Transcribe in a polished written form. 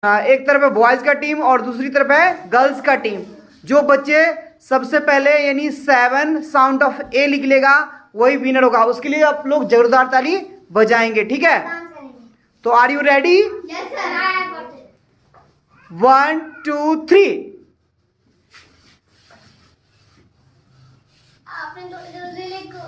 एक तरफ है बॉयज का टीम और दूसरी तरफ है गर्ल्स का टीम। जो बच्चे सबसे पहले यानी 7 साउंड ऑफ ए लिख लेगा वही विनर होगा। उसके लिए आप लोग जोरदार ताली बजाएंगे, ठीक है? तो are you ready? Yes sir. 1 2 3। आपने जल्दी लिखो।